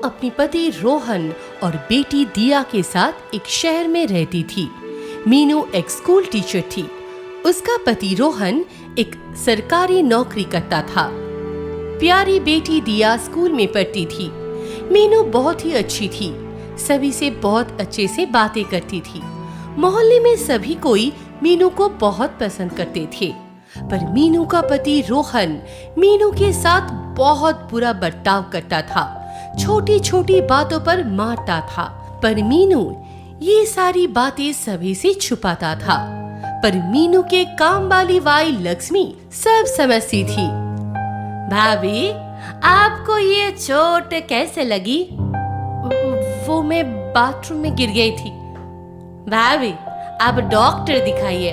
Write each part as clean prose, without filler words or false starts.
अपनी पति रोहन और बेटी दिया के साथ एक शहर में रहती थी। मीनू एक स्कूल टीचर थी। उसका पति रोहन एक सरकारी नौकरी करता था। प्यारी बेटी दिया स्कूल में पढ़ती थी। मीनू बहुत ही अच्छी थी, सभी से बहुत अच्छे से बातें करती थी। मोहल्ले में सभी कोई मीनू को बहुत पसंद करते थे, पर मीनू का पति रोहन मीनू के साथ बहुत बुरा बर्ताव करता था। छोटी छोटी बातों पर मारता था, पर मीनू ये सारी बातें सभी से छुपाता था। पर मीनू के काम वाली वाई लक्ष्मी सब समझती थी। भाभी, आपको ये चोट कैसे लगी? वो मैं बाथरूम में गिर गई थी। भाभी, आप डॉक्टर दिखाइए,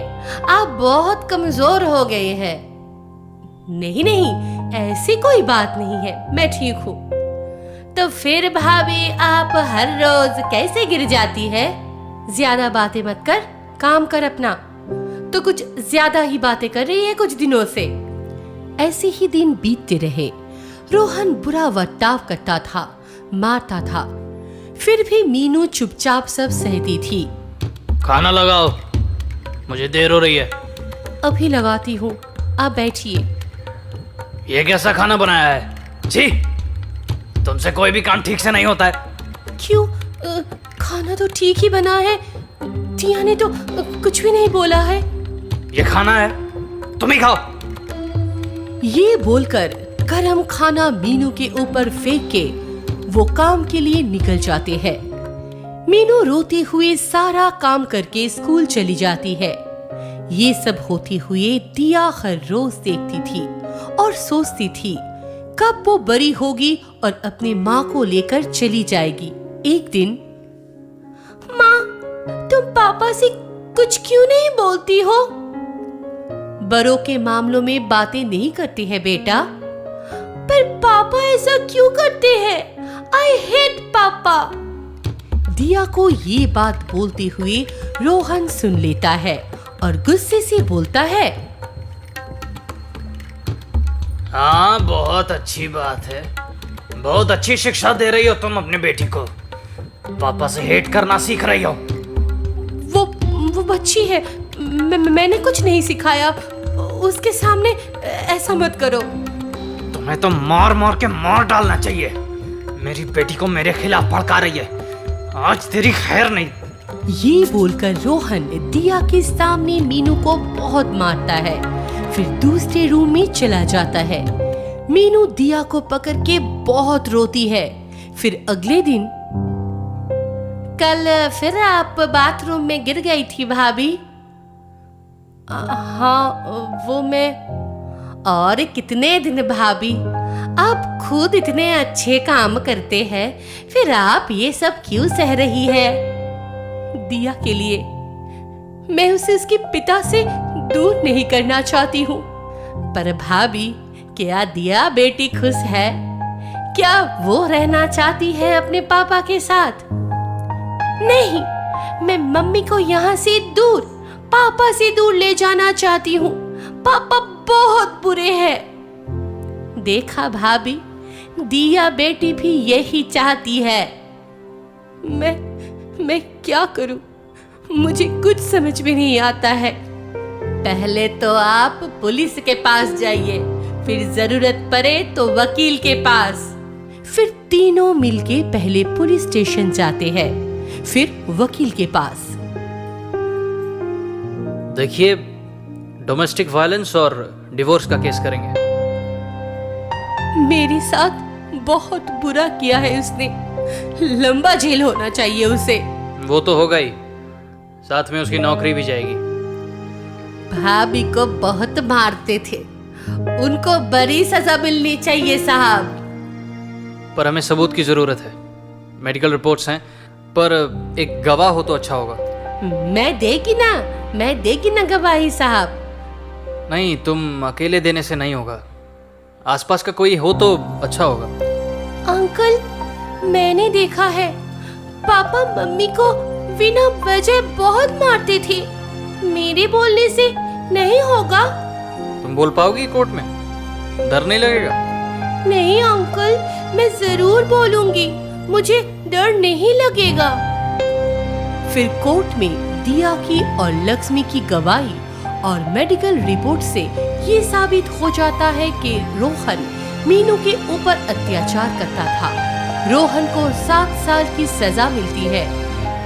आप बहुत कमजोर हो गए हैं। नहीं नहीं, ऐसी कोई बात नहीं है, मैं ठीक हूँ। तो फिर भाभी, आप हर रोज कैसे गिर जाती है? ज्यादा बातें मत कर, काम कर अपना। तो कुछ ज्यादा ही बातें कर रही है कुछ दिनों से। ऐसे ही दिन बीतते रहे। रोहन बुरा बर्ताव करता था, मारता था, फिर भी मीनू चुपचाप सब सहती थी। खाना लगाओ, मुझे देर हो रही है। अभी लगाती हूँ, आप बैठिए। ये कैसा खाना बनाया है? जी, तुमसे कोई भी काम ठीक से नहीं होता है। क्यों? खाना तो ठीक ही बना है। दिया ने तो कुछ भी नहीं बोला है। ये खाना है, तुम ही खाओ। ये बोलकर गरम खाना मीनू के ऊपर फेंक के वो काम के लिए निकल जाते हैं। मीनू रोते हुए सारा काम करके स्कूल चली जाती है। ये सब होते हुए दिया हर रोज देखती थी और सोचती थी कब वो बड़ी होगी और अपनी माँ को लेकर चली जाएगी। एक दिन, माँ, तुम पापा से कुछ क्यों नहीं बोलती हो? बड़ों के मामलों में बातें नहीं करती है बेटा। पर पापा ऐसा क्यों करते हैं? आई हेट पापा। दिया को ये बात बोलते हुए रोहन सुन लेता है और गुस्से से बोलता है, हाँ, बहुत अच्छी बात है। बहुत अच्छी शिक्षा दे रही हो तुम अपनी बेटी को। पापा से हेट करना सीख रही हो। वो बच्ची है, मैंने कुछ नहीं सिखाया। उसके सामने ऐसा मत करो। तुम्हें तो मार मार के मार डालना चाहिए। मेरी बेटी को मेरे खिलाफ भड़का रही है, आज तेरी खैर नहीं। ये बोलकर रोहन दिया के सामने मीनू को बहुत मारता है, फिर दूसरे रूम में चला जाता है। मीनू दिया को पकड़ के बहुत रोती है। फिर अगले दिन, कल फिर आप बाथरूम में गिर गई थी भाभी। हाँ, वो मैं। और कितने दिन भाभी, आप खुद इतने अच्छे काम करते हैं, फिर आप ये सब क्यों सह रही है? दिया के लिए। मैं उसे उसके पिता से दूर नहीं करना चाहती हूँ। पर भाभी, क्या दिया बेटी खुश है? क्या वो रहना चाहती है अपने पापा के साथ? नहीं, मैं मम्मी को यहाँ से दूर, पापा से दूर ले जाना चाहती हूँ। पापा बहुत बुरे हैं। देखा भाभी, दिया बेटी भी यही चाहती है। मैं क्या करूं? मुझे कुछ समझ में नहीं आता है। पहले तो आप पुलिस के पास जाइए, फिर जरूरत पड़े तो वकील के पास। फिर तीनों मिलके पहले पुलिस स्टेशन जाते हैं, फिर वकील के पास। देखिए, डोमेस्टिक वायलेंस और डिवोर्स का केस करेंगे। मेरे साथ बहुत बुरा किया है उसने, लंबा जेल होना चाहिए उसे। वो तो होगा ही, साथ में उसकी नौकरी भी जाएगी। भाभी को बहुत मारते थे, उनको बड़ी सजा मिलनी चाहिए साहब। पर हमें सबूत की जरूरत है। मेडिकल रिपोर्ट्स हैं, पर एक गवाह हो तो अच्छा होगा। मैं देगी ना गवाही साहब। नहीं, तुम अकेले देने से नहीं होगा, आसपास का कोई हो तो अच्छा होगा। अंकल, मैंने देखा है, पापा मम्मी को बिना वजह बहुत मारते थे। मेरे बोलने से नहीं होगा। तुम बोल पाओगी कोर्ट में? डर नहीं लगेगा? नहीं अंकल, मैं जरूर बोलूंगी। मुझे डर नहीं लगेगा। फिर कोर्ट में दिया की और लक्ष्मी की गवाही और मेडिकल रिपोर्ट से ये साबित हो जाता है कि रोहन मीनू के ऊपर अत्याचार करता था। रोहन को 7 साल की सजा मिलती है।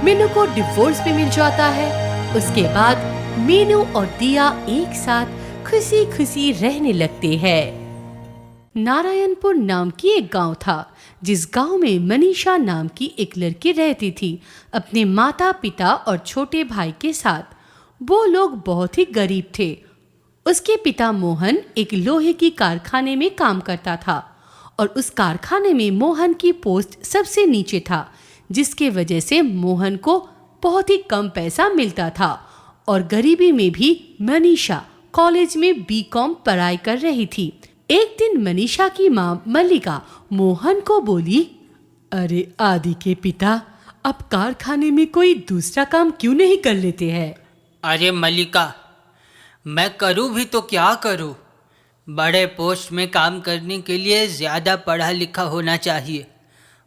मीनू को डिवोर्स भी मिल जाता है। उसके बाद मीनू और दिया एक साथ खुशी खुशी रहने लगते हैं। नारायणपुर नाम की एक गांव था, जिस गांव में मनीषा नाम की एक लड़की रहती थी अपने माता पिता और छोटे भाई के साथ। वो लोग बहुत ही गरीब थे। उसके पिता मोहन एक लोहे की कारखाने में काम करता था और उस कारखाने में मोहन की पोस्ट सबसे नीचे था, जिसके वजह से मोहन को बहुत ही कम पैसा मिलता था। और गरीबी में भी मनीषा कॉलेज में बीकॉम पढ़ाई कर रही थी। एक दिन मनीषा की माँ मल्लिका मोहन को बोली, अरे आदि के पिता अब कारखाने में कोई दूसरा काम क्यों नहीं कर लेते हैं? अरे मल्लिका, मैं करूँ भी तो क्या करूँ? बड़े पोस्ट में काम करने के लिए ज़्यादा पढ़ा लिखा होना चाहिए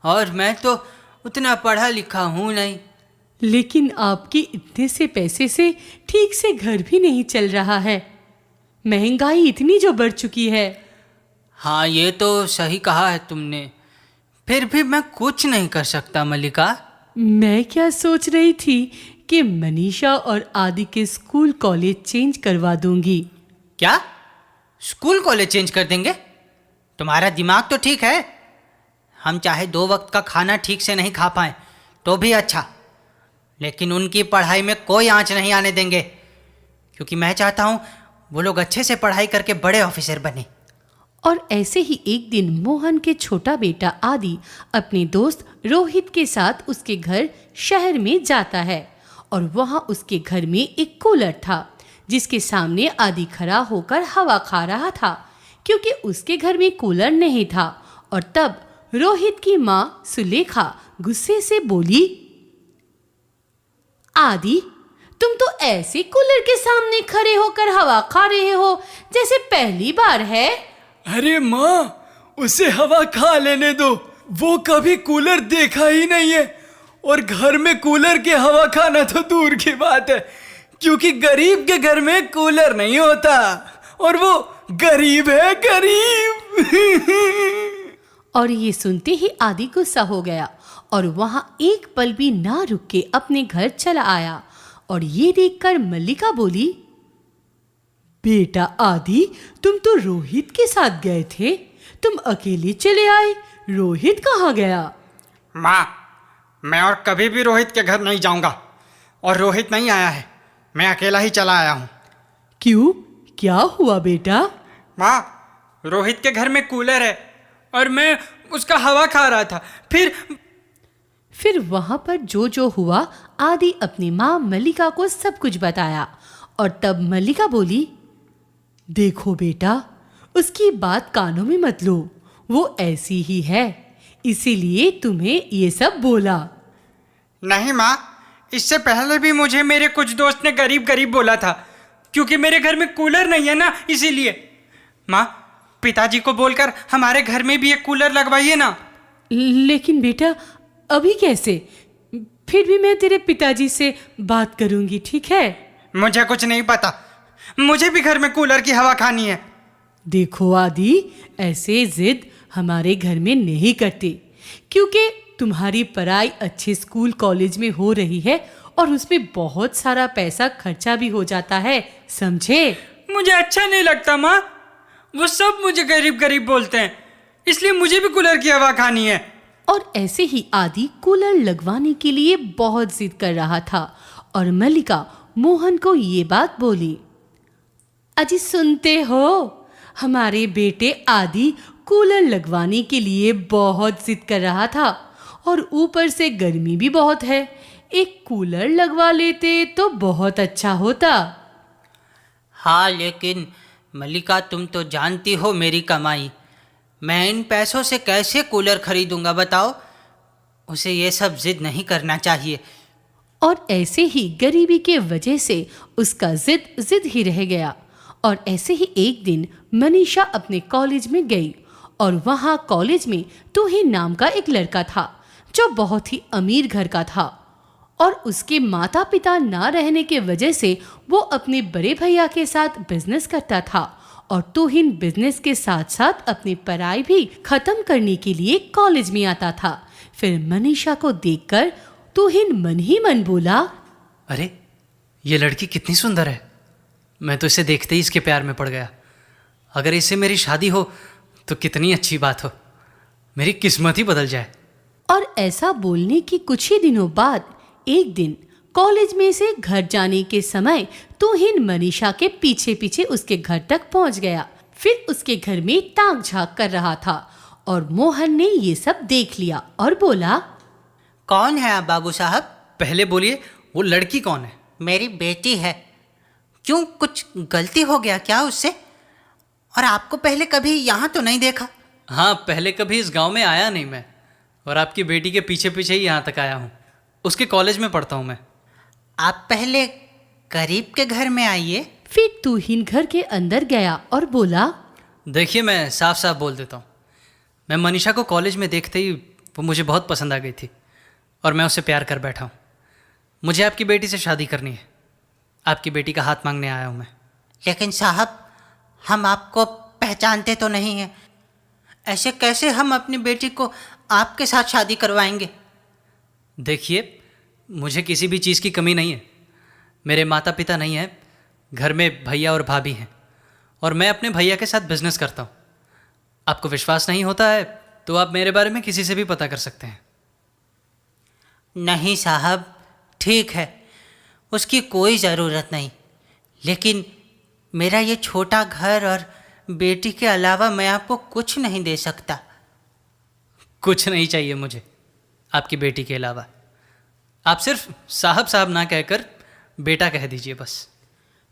और मैं तो उतना पढ़ा लिखा हूँ नहीं। लेकिन आपके इतने से पैसे से ठीक से घर भी नहीं चल रहा है। महंगाई इतनी जो बढ़ चुकी है। हाँ, ये तो सही कहा है तुमने। फिर भी मैं कुछ नहीं कर सकता मल्लिका। मैं क्या सोच रही थी कि मनीषा और आदि के स्कूल कॉलेज चेंज करवा दूंगी। क्या? स्कूल कॉलेज चेंज कर देंगे? तुम्हारा दिमाग तो ठीक है। हम चाहे 2 वक्त का खाना ठीक से नहीं खा पाएं तो भी अच्छा, लेकिन उनकी पढ़ाई में कोई आंच नहीं आने देंगे, क्योंकि मैं चाहता हूँ वो लोग अच्छे से पढ़ाई करके बड़े ऑफिसर बने। और ऐसे ही एक दिन मोहन के छोटा बेटा आदि अपने दोस्त रोहित के साथ उसके घर शहर में जाता है और वहाँ उसके घर में एक कूलर था, जिसके सामने आदि खड़ा होकर हवा खा रहा था, क्योंकि उसके घर में कूलर नहीं था। और तब रोहित की माँ सुलेखा गुस्से से बोली, आदि, तुम तो ऐसे कूलर के सामने खड़े होकर हवा खा रहे हो जैसे पहली बार है। अरे माँ, उसे हवा खा लेने दो। वो कभी कूलर देखा ही नहीं है और घर में कूलर के हवा खाना तो दूर की बात है, क्योंकि गरीब के घर में कूलर नहीं होता और वो गरीब है, गरीब। और ये सुनते ही आदि गुस्सा हो गया और वहां एक पल भी ना रुक के अपने घर चला आया। और ये देखकर मल्लिका बोली, बेटा आदि, तुम तो रोहित के साथ गए थे, तुम अकेले चले आए, रोहित कहाँ गया? माँ, मैं और कभी भी रोहित के घर नहीं जाऊंगा और रोहित नहीं आया है, मैं अकेला ही चला आया हूँ। क्यों, क्या हुआ बेटा? माँ, रोहित के घर में कूलर है और मैं उसका हवा खा रहा था। फिर वहां पर जो हुआ आदि अपनी माँ मल्लिका को सब कुछ बताया। और तब मल्लिका बोली, देखो बेटा, उसकी बात कानों में मत लो, वो ऐसी ही है, इसीलिए तुम्हें ये सब बोला। नहीं माँ, इससे पहले भी मुझे मेरे कुछ दोस्त ने गरीब गरीब बोला था, क्योंकि मेरे घर में कूलर नहीं है ना, इसीलिए। माँ, पिताजी को बोलकर हमारे घर में भी एक कूलर लगवाइए ना। लेकिन बेटा, अभी कैसे? फिर भी मैं तेरे पिताजी से बात करूंगी, ठीक है? मुझे कुछ नहीं पता, मुझे भी घर में कूलर की हवा खानी है। देखो आदि, ऐसे जिद हमारे घर में नहीं करते, क्योंकि तुम्हारी पढ़ाई अच्छे स्कूल कॉलेज में हो रही है और उसमें बहुत सारा पैसा खर्चा भी हो जाता है, समझे? मुझे अच्छा नहीं लगता माँ, वो सब मुझे गरीब गरीब बोलते हैं, इसलिए मुझे भी कूलर की हवा खानी है। और ऐसे ही आदि कूलर लगवाने के लिए बहुत जिद कर रहा था और मल्लिका मोहन को ये बात बोली, अजी सुनते हो, हमारे बेटे आदि कूलर लगवाने के लिए बहुत जिद कर रहा था और ऊपर से गर्मी भी बहुत है, एक कूलर लगवा लेते तो बहुत अच्छा होता। हाँ, लेकिन मल्लिका, तुम तो जानती हो मेरी कमाई, मैं इन पैसों से कैसे कूलर खरीदूंगा बताओ? उसे ये सब जिद नहीं करना चाहिए। और ऐसे ही गरीबी के वजह से उसका जिद ही रह गया। और ऐसे ही एक दिन मनीषा अपने कॉलेज में गई और वहाँ कॉलेज में तूहिन नाम का एक लड़का था। जो बहुत ही अमीर घर का था और उसके माता पिता ना रहने के वजह से वो अपने बड़े भैया के साथ बिजनेस करता था और तूहिन बिजनेस के साथ साथ अपनी पढ़ाई भी खत्म करने के लिए कॉलेज में आता था। फिर मनीषा को देखकर तूहिन मन ही मन बोला, अरे ये लड़की कितनी सुंदर है, मैं तो इसे देखते ही इसके प्यार में पड़ गया। अगर इससे मेरी शादी हो तो कितनी अच्छी बात हो, मेरी किस्मत ही बदल जाए। और ऐसा बोलने के कुछ ही दिनों बाद एक दिन कॉलेज में से घर जाने के समय तूहिन मनीषा के पीछे पीछे उसके घर तक पहुंच गया। फिर उसके घर में ताक झांक कर रहा था और मोहन ने ये सब देख लिया और बोला, कौन है आप बाबू साहब? पहले बोलिए, वो लड़की कौन है? मेरी बेटी है। क्यों, कुछ गलती हो गया क्या उससे? और आपको पहले कभी यहाँ तो नहीं देखा? हाँ, पहले कभी इस गांव में आया नहीं मैं, और आपकी बेटी के पीछे पीछे ही यहाँ तक आया हूँ। उसके कॉलेज में पढ़ता हूँ मैं। आप पहले गरीब के घर में आइए। फिर तूहिन घर के अंदर गया और बोला, देखिए, मैं साफ साफ बोल देता हूँ, मैं मनीषा को कॉलेज में देखते ही वो मुझे बहुत पसंद आ गई थी और मैं उससे प्यार कर बैठा हूँ। मुझे आपकी बेटी से शादी करनी है। आपकी बेटी का हाथ मांगने आया हूँ मैं। लेकिन साहब, हम आपको पहचानते तो नहीं हैं। ऐसे कैसे हम अपनी बेटी को आपके साथ शादी करवाएंगे? देखिए, मुझे किसी भी चीज़ की कमी नहीं है। मेरे माता पिता नहीं हैं, घर में भैया और भाभी हैं, और मैं अपने भैया के साथ बिजनेस करता हूँ। आपको विश्वास नहीं होता है तो आप मेरे बारे में किसी से भी पता कर सकते हैं। नहीं साहब, ठीक है, उसकी कोई ज़रूरत नहीं। लेकिन मेरा ये छोटा घर और बेटी के अलावा मैं आपको कुछ नहीं दे सकता। कुछ नहीं चाहिए मुझे आपकी बेटी के अलावा। आप सिर्फ साहब साहब ना कहकर बेटा कह दीजिए बस।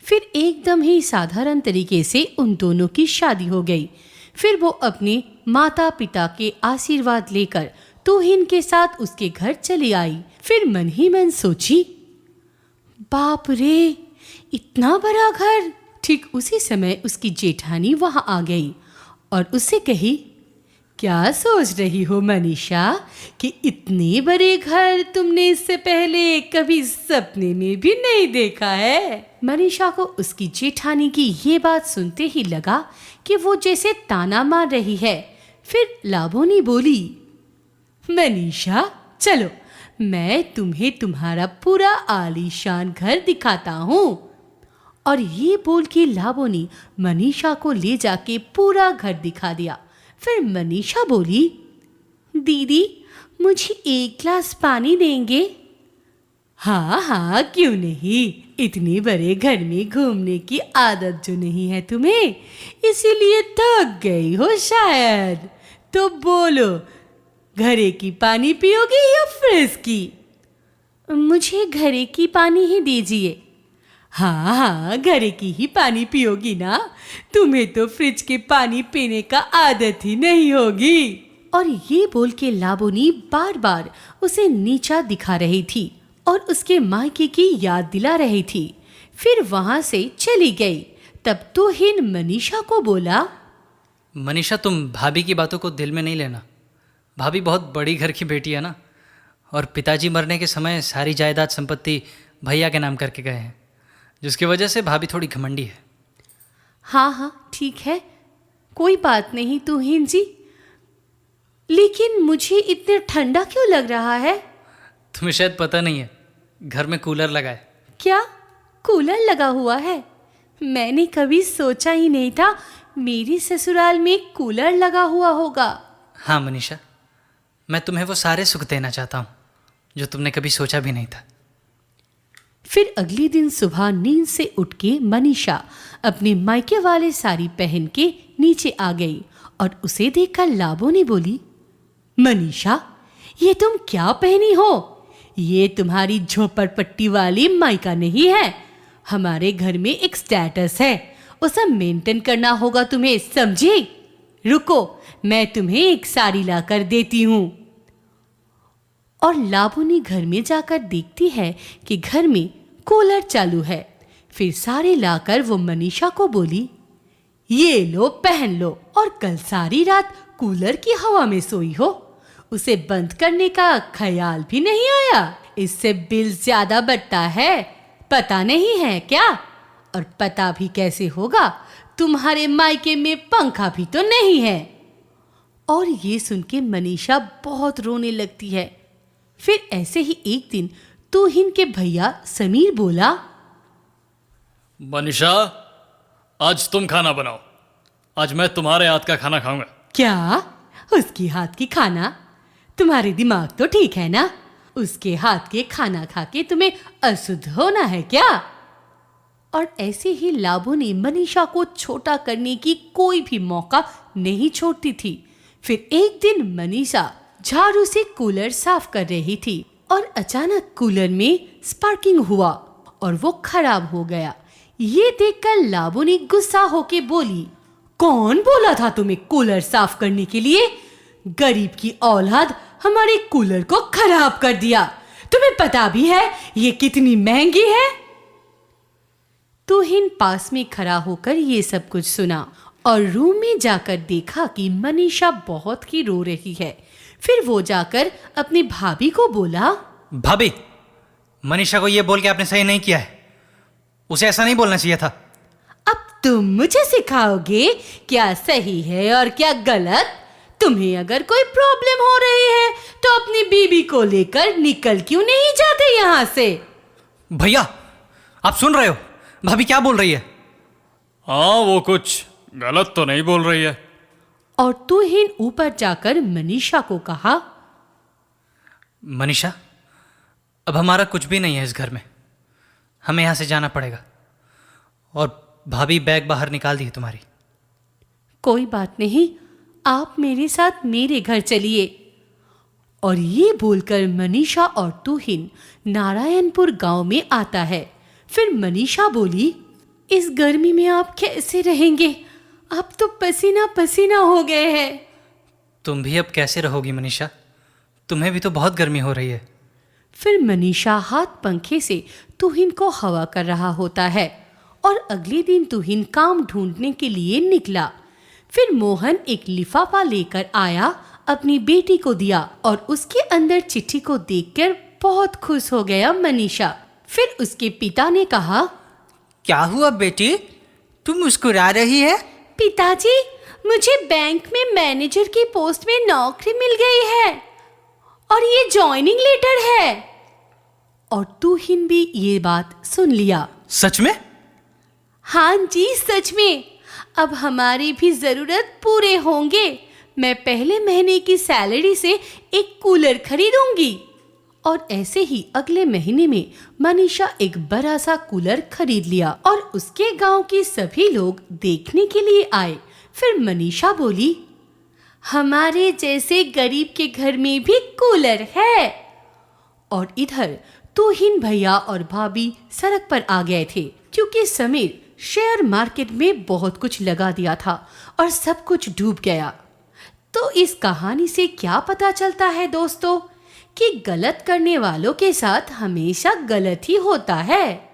फिर एकदम ही साधारण तरीके से उन दोनों की शादी हो गई। फिर वो अपने माता पिता के आशीर्वाद लेकर तूहिन के साथ उसके घर चली आई। फिर मन ही मन सोची, बाप रे, इतना बड़ा घर। ठीक उसी समय उसकी जेठानी वहां आ गई और उससे कही, क्या सोच रही हो मनीषा कि इतने बड़े घर तुमने इससे पहले कभी सपने में भी नहीं देखा है। मनीषा को उसकी जेठानी की ये बात सुनते ही लगा कि वो जैसे ताना मार रही है। फिर लाबोनी बोली, मनीषा चलो, मैं तुम्हें तुम्हारा पूरा आलीशान घर दिखाता हूँ। और ये बोल के लाबोनी मनीषा को ले जाके पूरा घर दिखा दिया। फिर मनीषा बोली, दीदी मुझे एक ग्लास पानी देंगे? हाँ हाँ, क्यों नहीं। इतने बड़े घर में घूमने की आदत जो नहीं है तुम्हें, इसीलिए थक गई हो शायद। तो बोलो, घरे की पानी पियोगी या फ्रिज की? मुझे घरे की पानी ही दीजिए। हाँ हाँ, घरे की ही पानी पियोगी ना, तुम्हें तो फ्रिज के पानी पीने का आदत ही नहीं होगी। और ये बोल के लाबोनी बार बार उसे नीचा दिखा रही थी और उसके मायके की याद दिला रही थी। फिर वहां से चली गई। तब तूहिन मनीषा को बोला, मनीषा, तुम भाभी की बातों को दिल में नहीं लेना। भाभी बहुत बड़ी घर की बेटी है ना, और पिताजी मरने के समय सारी जायदाद संपत्ति भैया के नाम करके गए हैं, जिसकी वजह से भाभी थोड़ी घमंडी है। हाँ हाँ ठीक है, कोई बात नहीं तूहिन जी, लेकिन मुझे इतना ठंडा क्यों लग रहा है? तुम्हें शायद पता नहीं है, घर में कूलर लगा है। क्या कूलर लगा हुआ है? मैंने कभी सोचा ही नहीं था मेरी ससुराल में कूलर लगा हुआ होगा। हाँ मनीषा, मैं तुम्हें वो सारे सुख देना चाहता हूँ जो तुमने कभी सोचा भी नहीं था। फिर अगले दिन सुबह नींद से उठ के मनीषा अपने मायके वाले साड़ी पहन के नीचे आ गई और उसे देखकर लाबोनी बोली, मनीषा ये तुम क्या पहनी हो? ये तुम्हारी झोपड़पट्टी वाली मायका नहीं है। हमारे घर में एक स्टेटस है, उसे मेंटेन करना होगा तुम्हें, समझी? रुको, मैं तुम्हें एक साड़ी लाकर देती हूँ। और लाबोनी घर में जाकर देखती है कि घर में कूलर चालू है। फिर साड़ी लाकर वो मनीषा को बोली, ये लो पहन लो, और कल सारी रात कूलर की हवा में सोई हो, उसे बंद करने का ख्याल भी नहीं आया। इससे बिल ज्यादा बढ़ता है, पता नहीं है क्या? और पता भी कैसे होगा, तुम्हारे मायके में पंखा भी तो नहीं है। और ये सुन के मनीषा बहुत रोने लगती है। फिर ऐसे ही एक दिन तूहिन के भैया समीर बोला, मनीषा, आज तुम खाना बनाओ। आज मैं तुम्हारे हाथ का खाना खाऊंगा। क्या? उसके हाथ की खाना? तुम्हारे दिमाग तो ठीक है ना? उसके हाथ के खाना खा के तुम्हें अशुद्ध होना है क्या? और ऐसे ही लाबो ने मनीषा को छोटा करने की कोई भी मौका नहीं छोड़ती थी। फिर एक दिन मनीषा झाड़ू से कूलर साफ कर रही थी और अचानक कूलर में स्पार्किंग हुआ और वो खराब हो गया। ये देखकर लाबो ने गुस्सा होके बोली, कौन बोला था तुम्हें कूलर साफ करने के लिए? गरीब की औलाद हमारे कूलर को खराब कर दिया। तुम्हें पता भी है ये कितनी महंगी है? तूहिन पास में खड़ा होकर ये सब कुछ सुना और रूम में जाकर देखा कि मनीषा बहुत ही रो रही है। फिर वो जाकर अपनी भाभी को बोला, भाभी, मनीषा को ये बोल के आपने सही नहीं किया है। उसे ऐसा नहीं बोलना चाहिए था। अब तुम मुझे सिखाओगे क्या सही है और क्या गलत? तुम्हें अगर कोई प्रॉब्लम हो रही है तो अपनी बीबी को लेकर निकल क्यों नहीं जाते यहाँ से? भैया, आप सुन रहे हो भाभी क्या बोल रही है? हाँ, वो कुछ गलत तो नहीं बोल रही है। और तूहिन ऊपर जाकर मनीषा को कहा, मनीषा, अब हमारा कुछ भी नहीं है इस घर में। हमें यहाँ से जाना पड़ेगा। और भाभी बैग बाहर निकाल दी है तुम्हारी। कोई बात नहीं, आप मेरे साथ मेरे घर चलिए। और ये बोलकर मनीषा और तूहिन नारायणपुर गांव में आता है। फिर मनीषा बोली, इस गर्मी में आप कैसे रहेंगे? आप तो पसीना पसीना हो गए हैं। तुम भी अब कैसे रहोगी मनीषा? तुम्हें भी तो बहुत गर्मी हो रही है। फिर मनीषा हाथ पंखे से तूहिन को हवा कर रहा होता है और अगले दिन तूहिन काम ढूंढने के लिए निकला। फिर मोहन एक लिफाफा लेकर आया, अपनी बेटी को दिया और उसके अंदर चिट्ठी को देखकर बहुत खुश हो गया मनीषा। फिर उसके पिता ने कहा, क्या हुआ बेटी, तुम मुस्कुरा रही है? पिताजी, मुझे बैंक में मैनेजर की पोस्ट में नौकरी मिल गई है और ये ज्वाइनिंग लेटर है। और तूहिन भी ये बात सुन लिया। सच में? हाँ जी, सच में। अब हमारी भी जरूरत पूरे होंगे। मैं पहले महीने की सैलरी से एक कूलर खरीदूंगी। और ऐसे ही अगले महीने में मनीषा एक बड़ा सा कूलर खरीद लिया और उसके गांव के सभी लोग देखने के लिए आए। फिर मनीषा बोली, हमारे जैसे गरीब के घर में भी कूलर है। और इधर तूहिन भैया और भाभी सड़क पर आ गए थे क्योंकि समीर शेयर मार्केट में बहुत कुछ लगा दिया था और सब कुछ डूब गया। तो इस कहानी से क्या पता चलता है दोस्तों कि गलत करने वालों के साथ हमेशा गलत ही होता है।